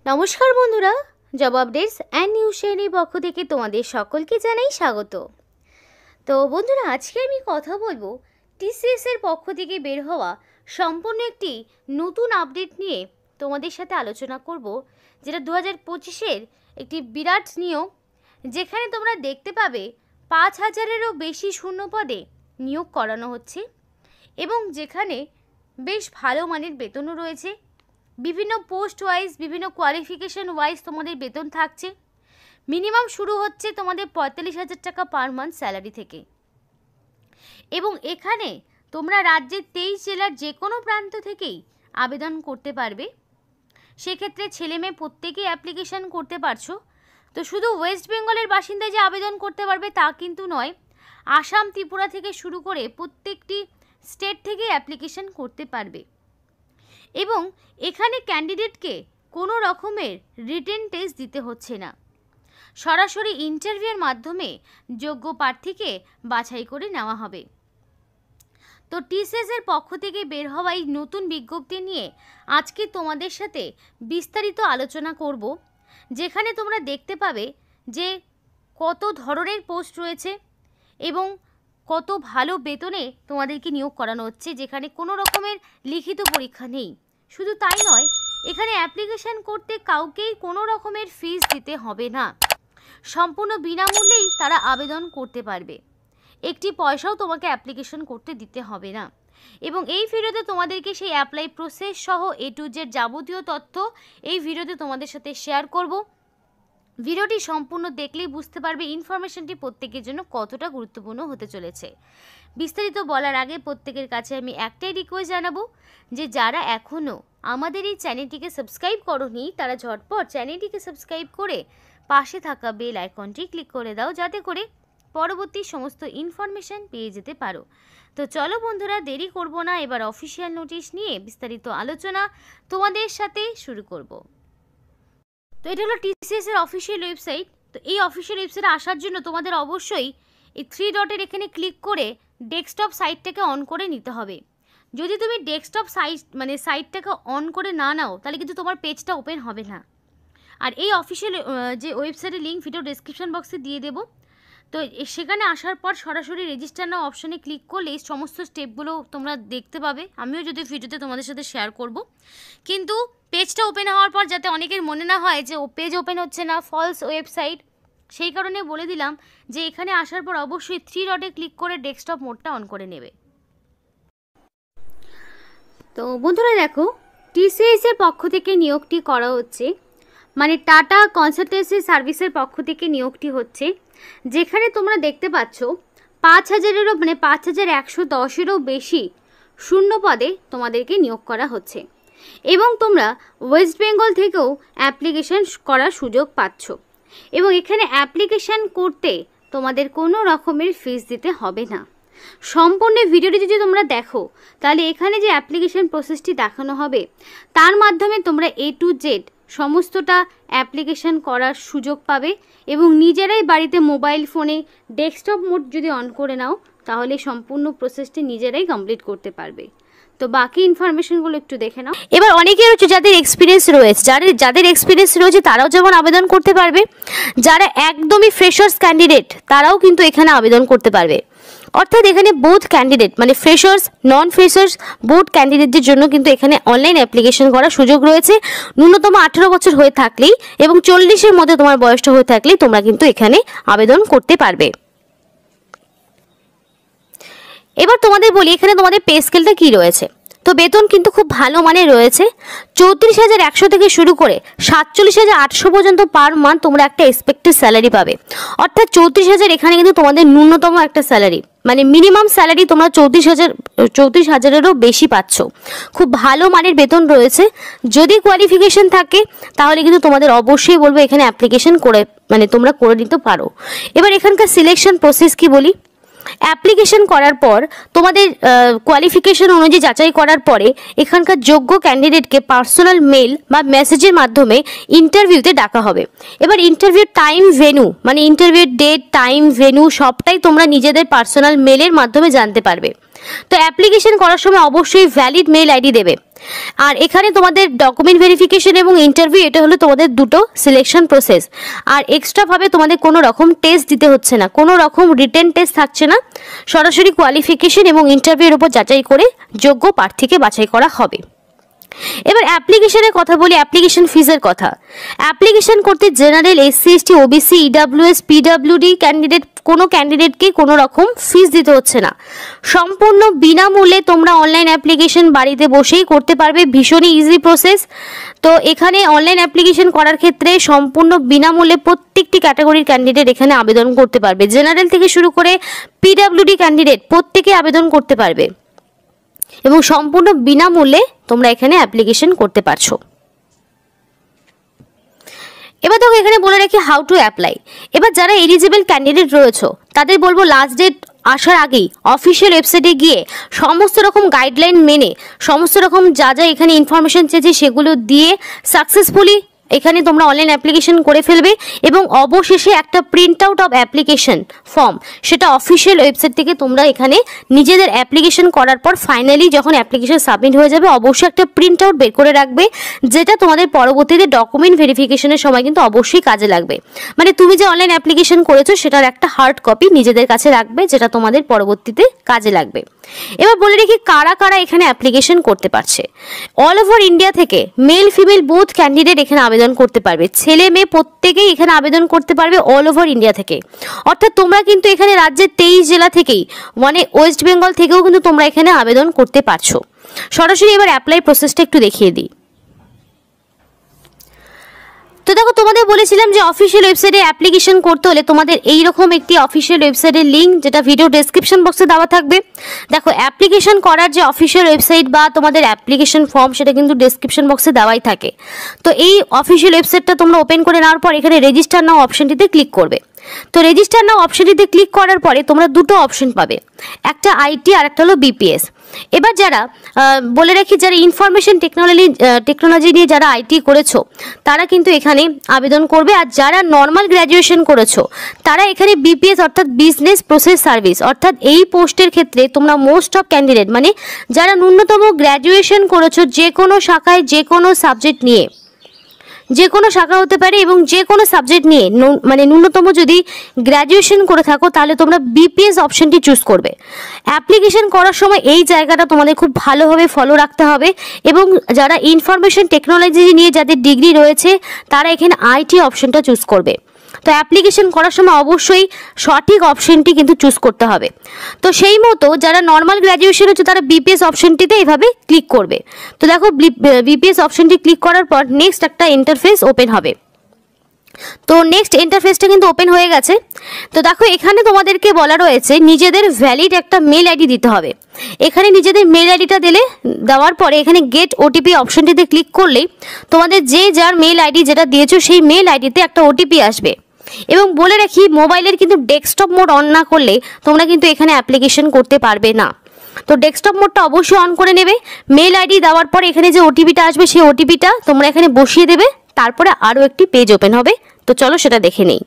নমস্কার বন্ধুরা, job updates and news চ্যানেলের পক্ষ থেকে তোমাদের সকলকে জানাই স্বাগত। তো বন্ধুরা, আজকে আমি কথা বলবো টিসিএস এর পক্ষ থেকে বের হওয়া সম্পূর্ণ একটি নতুন আপডেট নিয়ে তোমাদের সাথে আলোচনা করব, যেটা 2025-এর একটি বিরাট নিয়োগ, যেখানে তোমরা দেখতে পাবে 5000-এরও বেশি শূন্য পদে নিয়োগ করানো হচ্ছে এবং যেখানে বেশ ভালো মানের বেতনও রয়েছে। বিভিন্ন পোস্ট ওয়াইজ, বিভিন্ন কোয়ালিফিকেশন ওয়াইজ তোমাদের বেতন থাকছে। মিনিমাম শুরু হচ্ছে তোমাদের 45,000 টাকা পার মান্থ স্যালারি থেকে এবং এখানে তোমরা রাজ্যের 23 জেলার যে কোনো প্রান্ত থেকেই আবেদন করতে পারবে। সেক্ষেত্রে ছেলে মেয়ে প্রত্যেকেই অ্যাপ্লিকেশন করতে পারছো। তো শুধু ওয়েস্ট বেঙ্গলের বাসিন্দা যে আবেদন করতে পারবে তা কিন্তু নয়, আসাম, ত্রিপুরা থেকে শুরু করে প্রত্যেকটি স্টেট থেকে অ্যাপ্লিকেশন করতে পারবে এবং এখানে ক্যান্ডিডেটকে কোনো রকমের রিটেন টেস্ট দিতে হচ্ছে না, সরাসরি ইন্টারভিউয়ের মাধ্যমে যোগ্য প্রার্থীকে বাছাই করে নেওয়া হবে। তো টিসিএস এর পক্ষ থেকে বের হওয়া এই নতুন বিজ্ঞপ্তি নিয়ে আজকে তোমাদের সাথে বিস্তারিত আলোচনা করব, যেখানে তোমরা দেখতে পাবে যে কত ধরনের পোস্ট রয়েছে এবং কত ভালো বেতনে তোমাদেরকে নিয়োগ করানো হচ্ছে, যেখানে কোনো রকমের লিখিত পরীক্ষা নেই। শুধু তাই নয়, এখানে অ্যাপ্লিকেশন করতে কাউকেই কোনো রকমের ফিস দিতে হবে না, সম্পূর্ণ বিনামূল্যেই তারা আবেদন করতে পারবে। একটি পয়সাও তোমাকে অ্যাপ্লিকেশন করতে দিতে হবে না এবং এই ভিডিওতে তোমাদেরকে সেই অ্যাপ্লাই প্রসেস সহ A to Z যাবতীয় তথ্য এই ভিডিওতে তোমাদের সাথে শেয়ার করব। ভিডিওটি সম্পূর্ণ দেখলেই বুঝতে পারবে ইনফরমেশনটি প্রত্যেকের জন্য কতটা গুরুত্বপূর্ণ হতে চলেছে। বিস্তারিত বলার আগে প্রত্যেকের কাছে আমি একটাই রিকোয়েস্ট জানাবো যে যারা এখনও আমাদের এই চ্যানেলটিকে সাবস্ক্রাইব করোনি তারা ঝটপট চ্যানেলটিকে সাবস্ক্রাইব করে পাশে থাকা বেল আইকনটি ক্লিক করে দাও, যাতে করে পরবর্তী সমস্ত ইনফরমেশন পেয়ে যেতে পারো। তো চলো বন্ধুরা, দেরি করব না, এবার অফিসিয়াল নোটিশ নিয়ে বিস্তারিত আলোচনা তোমাদের সাথে শুরু করব। তো এটা হলো টিসিএস এর অফিসিয়াল ওয়েবসাইট। তো এই অফিসিয়াল ওয়েবসাইটে আসার জন্য তোমাদের অবশ্যই এই 3 ডটের এখানে ক্লিক করে ডেস্কটপ সাইটটাকে অন করে নিতে হবে। যদি তুমি ডেস্কটপ সাইটটাকে অন করে না নাও তাহলে কিন্তু তোমার পেজটা ওপেন হবে না। আর এই অফিসিয়াল যে ওয়েবসাইটের লিঙ্ক ভিডিও ডেসক্রিপশন বক্সে দিয়ে দেবো। তো সেখানে আসার পর সরাসরি রেজিস্টার নাও অপশানে ক্লিক করলে এই সমস্ত স্টেপগুলো তোমরা দেখতে পাবে। আমিও যদি ভিডিওতে তোমাদের সাথে শেয়ার করব, কিন্তু পেজটা ওপেন হওয়ার পর যাতে অনেকের মনে না হয় যে পেজ ওপেন হচ্ছে না, ফলস ওয়েবসাইট, সেই কারণে বলে দিলাম যে এখানে আসার পর অবশ্যই 3 ডটে ক্লিক করে ডেস্কটপ মোডটা অন করে নেবে। তো বন্ধুরা দেখো, টিসিএস এর পক্ষ থেকে নিয়োগটি করা হচ্ছে, মানে টাটা কনসালটেন্সি সার্ভিসের পক্ষ থেকে নিয়োগটি হচ্ছে, যেখানে তোমরা দেখতে পাচ্ছ 5000-এরও 5110-এরও বেশি শূন্য পদে তোমাদেরকে নিয়োগ করা হচ্ছে এবং তোমরা ওয়েস্ট বেঙ্গল থেকেও অ্যাপ্লিকেশন করার সুযোগ পাচ্ছ এবং এখানে অ্যাপ্লিকেশন করতে তোমাদের কোনো রকমের ফিস দিতে হবে না। সম্পূর্ণ ভিডিওটি যদি তোমরা দেখো তাহলে এখানে যে অ্যাপ্লিকেশন প্রসেসটি দেখানো হবে তার মাধ্যমে তোমরা A to Z সমস্তটা অ্যাপ্লিকেশন করার সুযোগ পাবে এবং নিজেরাই বাড়িতে মোবাইল ফোনে ডেস্কটপ মোড যদি অন করে নাও তাহলে সম্পূর্ণ প্রসেসটি নিজেরাই কমপ্লিট করতে পারবে। তো বাকি ইনফরমেশনগুলো একটু দেখে নাও। এবার অনেকেই হচ্ছে যাদের এক্সপিরিয়েন্স রয়েছে, যাদের এক্সপিরিয়েন্স রয়েছে তারাও যেমন আবেদন করতে পারবে, যারা একদমই ফ্রেশার্স ক্যান্ডিডেট তারাও কিন্তু এখানে আবেদন করতে পারবে। অর্থাৎ এখানে বোথ ক্যান্ডিডেট মানে ফ্রেশার্স, নন ফ্রেশার্স, বোথ ক্যান্ডিডেটদের জন্য কিন্তু এখানে অনলাইন অ্যাপ্লিকেশন করার সুযোগ রয়েছে। ন্যূনতম 18 বছর হয়ে থাকলেই এবং 40-এর মধ্যে তোমার বয়সটা হয়ে থাকলেই তোমরা কিন্তু এখানে আবেদন করতে পারবে। এবার তোমাদের বলি এখানে তোমাদের পে স্কেলটা কী রয়েছে। তো বেতন কিন্তু খুব ভালো মানের রয়েছে, 34,100 থেকে শুরু করে 47,800 পর্যন্ত পার মান্থ তোমরা একটা এক্সপেক্টেড স্যালারি পাবে। অর্থাৎ 34,000 এখানে কিন্তু তোমাদের ন্যূনতম একটা স্যালারি, মানে মিনিমাম স্যালারি তোমরা 34,000-এরও বেশি পাচ্ছ। খুব ভালো মানের বেতন রয়েছে। যদি কোয়ালিফিকেশন থাকে তাহলে কিন্তু তোমাদের অবশ্যই বলবো এখানে অ্যাপ্লিকেশন করে তোমরা করে নিতে পারো। এবার এখানকার সিলেকশন প্রসেস কি বলি। অ্যাপ্লিকেশন করার পর তোমাদের কোয়ালিফিকেশন অনুযায়ী যাচাই করার পরে এখানকার যোগ্য ক্যান্ডিডেটকে পার্সোনাল মেল বা মেসেজের মাধ্যমে ইন্টারভিউতে ডাকা হবে। এবার ইন্টারভিউ টাইম, ভেন্যু, মানে ইন্টারভিউর ডেট, টাইম, ভেন্যু সবটাই তোমরা নিজেদের পার্সোনাল মেলের মাধ্যমে জানতে পারবে। তো অ্যাপ্লিকেশন করার সময় অবশ্যই ভ্যালিড মেল আইডি দেবে। আর এখানে তোমাদের ডকুমেন্ট ভেরিফিকেশন এবং ইন্টারভিউ, এটা হলো তোমাদের দুটো সিলেকশন প্রসেস। আর এক্সট্রাভাবে তোমাদের কোনো রকম টেস্ট দিতে হচ্ছে না, কোনো রকম রিটেন টেস্ট থাকছে না, সরাসরি কোয়ালিফিকেশন এবং ইন্টারভিউর উপর যাচাই করে যোগ্য প্রার্থীকে বাছাই করা হবে। এবার অ্যাপ্লিকেশনের কথা বলি, অ্যাপ্লিকেশন ফিজের কথা। অ্যাপ্লিকেশন করতে general, SC, ST, OBC, EWS, PWD candidate, কোনো ক্যান্ডিডেটকে কোনো রকম ফিস দিতে হচ্ছে না। সম্পূর্ণ বিনামূল্যে তোমরা অনলাইন অ্যাপ্লিকেশন বাড়িতে বসেই করতে পারবে, ভীষণই ইজি প্রসেস। তো এখানে অনলাইন অ্যাপ্লিকেশন করার ক্ষেত্রে সম্পূর্ণ বিনামূল্যে প্রত্যেকটি ক্যাটাগরির ক্যান্ডিডেট এখানে আবেদন করতে পারবে। জেনারেল থেকে শুরু করে পিডাব্লিউডি ক্যান্ডিডেট প্রত্যেকে আবেদন করতে পারবে এবং সম্পূর্ণ বিনামূল্যে তোমরা এখানে অ্যাপ্লিকেশন করতে পারছো। এবার দেখো এখানে বলে রাখি হাউ টু অ্যাপ্লাই। এবার যারা এলিজিবল ক্যান্ডিডেট রয়েছে তাদের বলবো লাস্ট ডেট আসার আগেই অফিসিয়াল ওয়েবসাইটে গিয়ে সমস্ত রকম গাইডলাইন মেনে, সমস্ত রকম যা যা এখানে ইনফরমেশন চেয়েছে সেগুলো দিয়ে সাকসেসফুলি এখানে তোমরা অনলাইন অ্যাপ্লিকেশন করে ফেলবে এবং অবশেষে একটা print out of application form, সেটা অফিসিয়াল ওয়েবসাইট থেকে তোমরা এখানে নিজেদের অ্যাপ্লিকেশন করার পর ফাইনালি যখন অ্যাপ্লিকেশন সাবমিট হয়ে যাবে অবশ্যই একটা প্রিন্ট আউট বের করে রাখবে, যেটা তোমাদের পরবর্তীতে ডকুমেন্ট ভেরিফিকেশনের সময় কিন্তু অবশ্যই কাজে লাগবে। মানে তুমি যে অনলাইন অ্যাপ্লিকেশন করেছো সেটার একটা হার্ড কপি নিজেদের কাছে রাখবে, যেটা তোমাদের পরবর্তীতে কাজে লাগবে। এবার বলে রেখি কারা কারা এখানে অ্যাপ্লিকেশন করতে পারছে। অল ওভার ইন্ডিয়া থেকে মেল ফিমেল বোথ ক্যান্ডিডেট এখানে আবেদন করতে পারবে, ছেলে মেয়ে প্রত্যেকেই এখানে আবেদন করতে পারবে অল ওভার ইন্ডিয়া থেকে। অর্থাৎ তোমরা কিন্তু এখানে রাজ্যের 23 জেলা থেকেই, মানে ওয়েস্ট বেঙ্গল থেকেও কিন্তু তোমরা এখানে আবেদন করতে পারছো। সরাসরি এবার অ্যাপ্লাই প্রসেসটা একটু দেখিয়ে দিই। তো দেখো তোমাদের বলেছিলাম যে অফিসিয়াল ওয়েবসাইটে অ্যাপ্লিকেশন করতে হলে তোমাদের এইরকম একটি অফিসিয়াল ওয়েবসাইটের লিঙ্ক, যেটা ভিডিও ডেসক্রিপশন বক্সে দেওয়া থাকবে। দেখো অ্যাপ্লিকেশন করার যে অফিসিয়াল ওয়েবসাইট বা তোমাদের অ্যাপ্লিকেশন ফর্ম সেটা কিন্তু ডেসক্রিপশন বক্সে দেওয়াই থাকে। তো এই অফিসিয়াল ওয়েবসাইটটা তোমরা ওপেন করে নেওয়ার পর এখানে রেজিস্টার নাও অপশনটিতে ক্লিক করবে। তো রেজিস্টার নাও অপশনটিতে ক্লিক করার পরে তোমরা দুটো অপশন পাবে, একটা আইটি আর একটা হলো বিপিএস। এবার যারা বলে রাখি যারা ইনফরমেশন টেকনোলজি নিয়ে যারা আইটি করেছো তারা কিন্তু এখানে আবেদন করবে, আর যারা নর্মাল গ্র্যাজুয়েশন করেছো তারা এখানে বিপিএস অর্থাৎ বিজনেস প্রসেস সার্ভিস, অর্থাৎ এই পোস্টের ক্ষেত্রে তোমরা মোস্ট অফ ক্যান্ডিডেট মানে যারা ন্যূনতম গ্র্যাজুয়েশন করেছো যে কোনো শাখায় যে কোনো সাবজেক্ট নিয়ে, যে কোনো শাখা হতে পারে এবং যে কোনো সাবজেক্ট নিয়ে মানে ন্যূনতম যদি গ্র্যাজুয়েশন করে থাকো তাহলে তোমরা বিপিএস অপশনটি চুজ করবে। অ্যাপ্লিকেশন করার সময় এই জায়গাটা তোমাদের খুব ভালোভাবে ফলো রাখতে হবে এবং যারা ইনফরমেশন টেকনোলজি নিয়ে যাদের ডিগ্রি রয়েছে তারা এখানে আইটি অপশনটা চুজ করবে। তো অ্যাপ্লিকেশন করার সময় অবশ্যই সঠিক অপশনটি কিন্তু চুজ করতে হবে। তো সেই মতো যারা নর্মাল গ্র্যাজুয়েশন হচ্ছে তারা বিপিএস অপশনটিতে এইভাবে ক্লিক করবে। তো দেখো বিপিএস অপশনটি ক্লিক করার পর নেক্সট একটা ইন্টারফেস ওপেন হবে। তো নেক্সট ইন্টারফেসটা কিন্তু ওপেন হয়ে গেছে। তো দেখো এখানে তোমাদেরকে বলা রয়েছে নিজেদের ভ্যালিড একটা মেল আইডি দিতে হবে। এখানে নিজেদের মেল আইডিটা দেওয়ার পরে এখানে গেট ওটিপি অপশনটিতে ক্লিক করলেই তোমাদের যে যার মেল আইডি যেটা দিয়েছো সেই মেল আইডিতে একটা ওটিপি আসবে। এবং বলে রাখি মোবাইলের কিন্তু ডেস্কটপ মোড অন না করলে তোমরা কিন্তু এখানে অ্যাপ্লিকেশন করতে পারবে না। তো ডেস্কটপ মোডটা অবশ্যই অন করে নেবে। মেল আইডি দেওয়ার পর এখানে যে ওটিপিটা আসবে সেই ওটিপিটা তোমরা এখানে বসিয়ে দেবে, তারপরে আরও একটি পেজ ওপেন হবে। তো চলো সেটা দেখে নেই।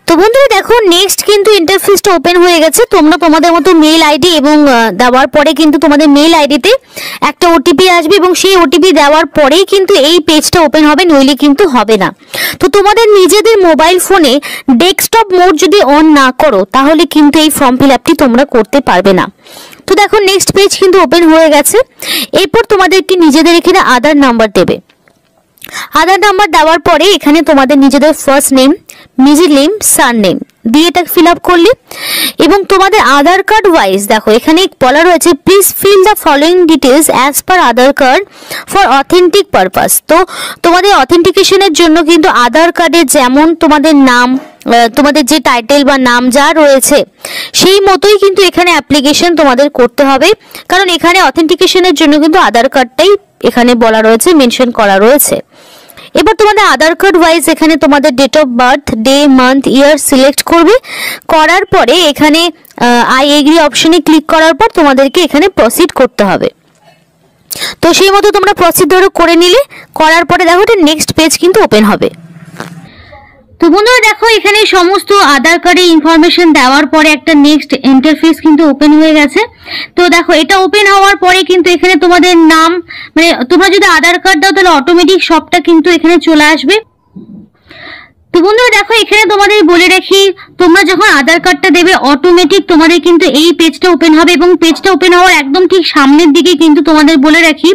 তো বন্ধুরা দেখো নেক্সট কিন্তু ইন্টারফেসটা ওপেন হয়ে গেছে। তোমরা তোমাদের মতো মেল আইডি এবং দেওয়ার পরে কিন্তু তোমাদের মেল আইডিতে একটা ওটিপি আসবে এবং সেই ওটিপি দেওয়ার পরেই কিন্তু এই পেজটা ওপেন হবে, নইলে কিন্তু হবে না। তো তোমাদের নিজেদের মোবাইল ফোনে ডেস্কটপ মোড যদি অন না করো তাহলে কিন্তু এই ফর্ম ফিল আপটি তোমরা করতে পারবে না। তো দেখো নেক্সট পেজ কিন্তু ওপেন হয়ে গেছে। এরপর তোমাদেরকে নিজেদের এখানে আধার নাম্বার দেবে। আধার নাম্বার দেওয়ার পরে এখানে তোমাদের নিজেদের first name, middle name, surname দিয়ে এটা ফিল আপ করলে এবং তোমাদের আধার কার্ড ওয়াইজ দেখো এখানে বলা রয়েছে please fill the following details as per Aadhaar card for authentic purpose. তো তোমাদের অথেন্টিকেশনের জন্য কিন্তু আধার কার্ডে যেমন তোমাদের নাম, তোমাদের যে টাইটেল বা নাম যা রয়েছে সেই মতোই কিন্তু এখানে অ্যাপ্লিকেশন তোমাদের করতে হবে, কারণ এখানে অথেন্টিকেশনের জন্য কিন্তু আধার কার্ডটাই এখানে বলা রয়েছে, মেনশন করা রয়েছে। এবার তোমাদের আধার কার্ড ওয়াইজ এখানে তোমাদের date of birth, day, month, year select করবে। করার পরে এখানে আই এগ্রি অপশনে ক্লিক করার পর তোমাদেরকে এখানে প্রসিড করতে হবে। তো সেই মতো তোমরা প্রসিড ধরো করে নিলে, করার পরে দেখো এটা নেক্সট পেজ কিন্তু ওপেন হবে। তো বন্ধুরা দেখো এখানে সমস্ত আধার কার্ডের ইনফরমেশন দেওয়ার পরে একটা নেক্সট ইন্টারফেস কিন্তু ওপেন হয়ে গেছে। তো দেখো এটা ওপেন হওয়ার পরে কিন্তু এখানে তোমাদের নাম, মানে তোমরা যদি আধার কার্ড দাও তাহলে অটোমেটিক সবটা কিন্তু এখানে চলে আসবে। তো বন্ধুরা দেখো এখানে তোমাদের বলে রাখি, তোমরা যখন আধার কার্ডটা দেবে অটোমেটিক তোমাদের কিন্তু এই পেজটা ওপেন হবে, এবং পেজটা ওপেন হওয়ার একদম ঠিক সামনের দিকে কিন্তু তোমাদের বলে রাখি,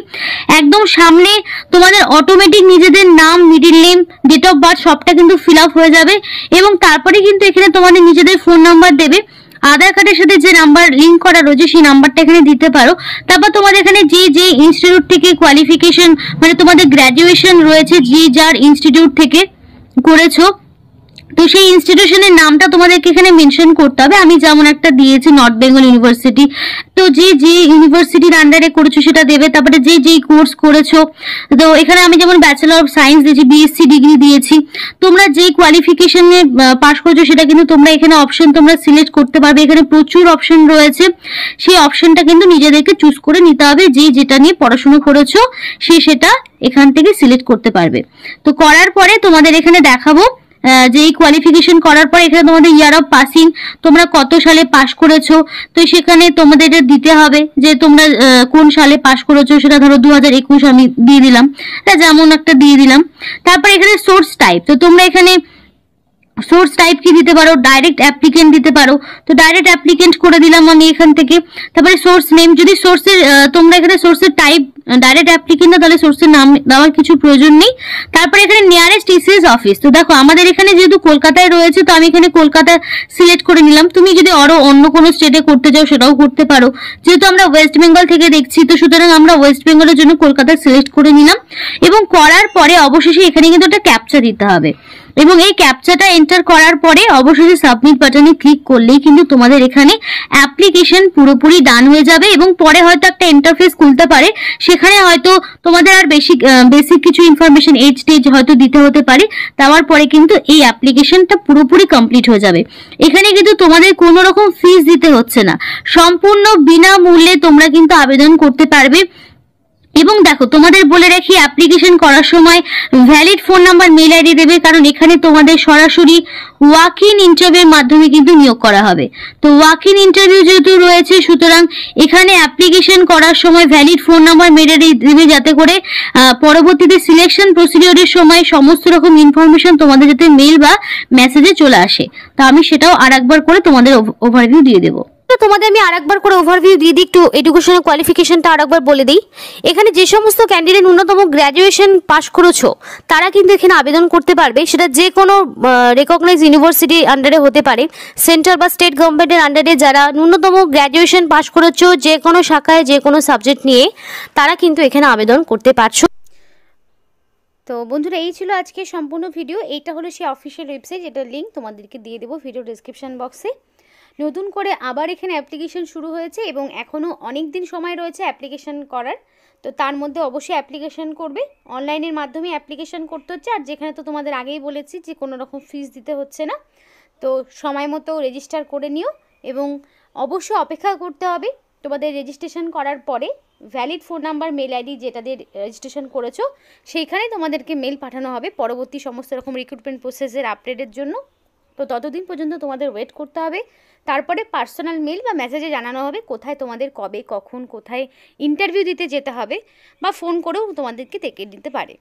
একদম সামনে তোমাদের অটোমেটিক নিজেদের নাম, middle name, date of birth সবটা কিন্তু ফিল আপ হয়ে যাবে। এবং তারপরে কিন্তু এখানে তোমাদের নিজেদের ফোন নাম্বার দেবে, আধার কার্ডের সাথে যে নাম্বার লিঙ্ক করা রয়েছে সেই নাম্বারটা এখানে দিতে পারো। তারপর তোমাদের এখানে যে ইনস্টিটিউট থেকে কোয়ালিফিকেশন, মানে তোমাদের গ্র্যাজুয়েশন রয়েছে, যার ইনস্টিটিউট থেকে করেছো, তো সেই ইনস্টিটিউশনের নামটা তোমাদেরকে এখানে মেনশন করতে হবে। আমি যেমন একটা দিয়েছি নর্থ বেঙ্গল ইউনিভার্সিটি, তো যে ইউনিভার্সিটির আন্ডারে করেছো সেটা দেবে। তারপরে যে কোর্স করেছো, তো এখানে আমি যেমন ব্যাচেলর অফ সায়েন্স দিয়েছি, বিএসসি ডিগ্রি দিয়েছি। তোমরা যেই কোয়ালিফিকেশনে পাস করেছো সেটা কিন্তু তোমরা এখানে অপশন তোমরা সিলেক্ট করতে পারবে। এখানে প্রচুর অপশন রয়েছে, সেই অপশনটা কিন্তু নিজেদেরকে চুজ করে নিতে হবে। যেটা নিয়ে পড়াশোনা করেছো সেটা এখান থেকে সিলেক্ট করতে পারবে। তো করার পরে তোমাদের এখানে দেখাবো যে এই কোয়ালিফিকেশন করার পর এখানে তোমাদের ইয়ার অফ পাসিং, তোমরা কত সালে পাস করেছো, তো সেখানে তোমাদের এটা দিতে হবে যে তোমরা কোন সালে পাস করেছো। সেটা ধরো 2021 আমি দিয়ে দিলাম, যেমন একটা দিয়ে দিলাম। তারপর এখানে সোর্স টাইপ, তো তোমরা এখানে সোর্স টাইপ কি দিতে পারো, ডাইরেক্ট অ্যাপ্লিকেন্ট দিতে পারো, তো ডাইরেক্ট অ্যাপ্লিকেন্ট করে দিলাম আমি এখান থেকে। তারপরে সোর্স নেম, যদি সোর্সের তোমরা এখানে সোর্সের টাইপ ডাইরেক্ট অ্যাপ্লিকেন্ট, তাহলে সোর্সের নাম দেওয়ার কিছু প্রয়োজন নেই। তারপরে এখানে নিয়ারেস্ট টিসিএস অফিস, তো দেখো আমাদের এখানে যেহেতু কলকাতায় রয়েছে তো আমি এখানে কলকাতা সিলেক্ট করে নিলাম। তুমি যদি আরো অন্য কোনো স্টেটে করতে চাও সেটাও করতে পারো, যেহেতু আমরা ওয়েস্ট বেঙ্গল থেকে দেখছি তো সুতরাং আমরা ওয়েস্ট বেঙ্গলের জন্য কলকাতা সিলেক্ট করে নিলাম। এবং করার পরে অবশেষে এখানে কিন্তু একটা ক্যাপচা দিতে হবে, এবং এই ক্যাপচাটা এন্টার করার পরে অবশেষে সাবমিট বাটনে ক্লিক করলেই কিন্তু তোমাদের এখানে অ্যাপ্লিকেশন পুরোপুরি ডান হয়ে যাবে। এবং পরে হয়তো একটা ইন্টারফেস খুলতে পারে, সেখানে হয়তো তোমাদের আর বেসিক কিছু ইনফরমেশন এজ টেজ হয়তো দিতে হতে পারে। দেওয়ার পরে কিন্তু এই অ্যাপ্লিকেশনটা পুরোপুরি কমপ্লিট হয়ে যাবে। এখানে কিন্তু তোমাদের কোনো রকম ফিস দিতে হচ্ছে না, সম্পূর্ণ বিনামূল্যে তোমরা কিন্তু আবেদন করতে পারবে। এবং দেখো তোমাদের বলে রাখি, অ্যাপ্লিকেশন করার সময় valid phone number, mail ID দেবে, কারণ এখানে তোমাদের সরাসরি ওয়াক ইন ইন্টারভিউর মাধ্যমে কিন্তু নিয়োগ করা হবে। তো ওয়াক ইন ইন্টারভিউ যেহেতু রয়েছে সুতরাং এখানে অ্যাপ্লিকেশন করার সময় valid phone number, mail ID দেবে, যাতে করে পরবর্তীতে সিলেকশন প্রসিডিওরের সময় সমস্ত রকম ইনফরমেশন তোমাদের যাতে মেল বা মেসেজে চলে আসে। তো আমি সেটাও আরেকবার করে তোমাদের ওভারভিউ দিয়ে দেবো। তোমাদের আমি আরেকবার করে ওভারভিউ দিয়ে দিই, একটু এডুকেশনাল কোয়ালিফিকেশনটা আরেকবার বলে দিই। এখানে যে সমস্ত ক্যান্ডিডেট ন্যূনতম গ্র্যাজুয়েশন পাস করেছো তারা কিন্তু এখানে আবেদন করতে পারবে। সেটা যে কোনো রেকগনাইজ ইউনিভার্সিটি আন্ডারে হতে পারে, সেন্ট্রাল বা স্টেট গভর্নমেন্টের আন্ডারে যারা ন্যূনতম গ্র্যাজুয়েশন পাস করেছো যে কোনো শাখায় যে কোনো সাবজেক্ট নিয়ে, তারা কিন্তু এখানে আবেদন করতে পারছো। তো বন্ধুরা এই ছিল আজকে সম্পূর্ণ ভিডিও। এইটা হলো সেই অফিসিয়াল ওয়েবসাইট, যেটার লিঙ্ক তোমাদেরকে দিয়ে দেবো ভিডিও ডেসক্রিপশন বক্সে। নতুন করে আবার এখানে অ্যাপ্লিকেশন শুরু হয়েছে এবং এখনও অনেক দিন সময় রয়েছে অ্যাপ্লিকেশন করার। তো তার মধ্যে অবশ্যই অ্যাপ্লিকেশন করবে, অনলাইনের মাধ্যমে অ্যাপ্লিকেশন করতে হচ্ছে। আর যেখানে তো তোমাদের আগেই বলেছি যে কোনো রকম ফিস দিতে হচ্ছে না, তো সময় মতো রেজিস্টার করে নিও। এবং অবশ্যই অপেক্ষা করতে হবে তোমাদের রেজিস্ট্রেশন করার পরে valid phone number, mail ID যেটা দিয়ে রেজিস্ট্রেশন করেছো সেইখানে তোমাদেরকে মেল পাঠানো হবে পরবর্তী সমস্ত রকম রিক্রুটমেন্ট প্রসেসের আপডেটের জন্য। তো ততদিন পর্যন্ত তোমাদের ওয়েট করতে হবে। তারপরে পার্সোনাল মেল বা মেসেজে জানানো হবে কোথায় তোমাদের কবে কখন কোথায় ইন্টারভিউ দিতে যেতে হবে, বা ফোন করেও তোমাদেরকে ডেকে দিতে পারে।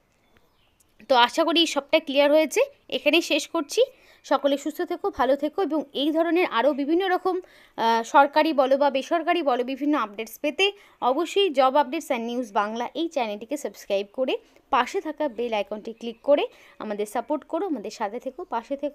তো আশা করি সবটা ক্লিয়ার হয়েছে, এখানেই শেষ করছি। সকলে সুস্থ থেকো, ভালো থেকো, এবং এই ধরনের আরও বিভিন্ন রকম সরকারি বলো বা বেসরকারি বলো বিভিন্ন আপডেটস পেতে অবশ্যই job updates and news Bangla এই চ্যানেলটিকে সাবস্ক্রাইব করে পাশে থাকা বেল আইকনটি ক্লিক করে আমাদের সাপোর্ট করো, আমাদের সাথে থেকো, পাশে থেকো।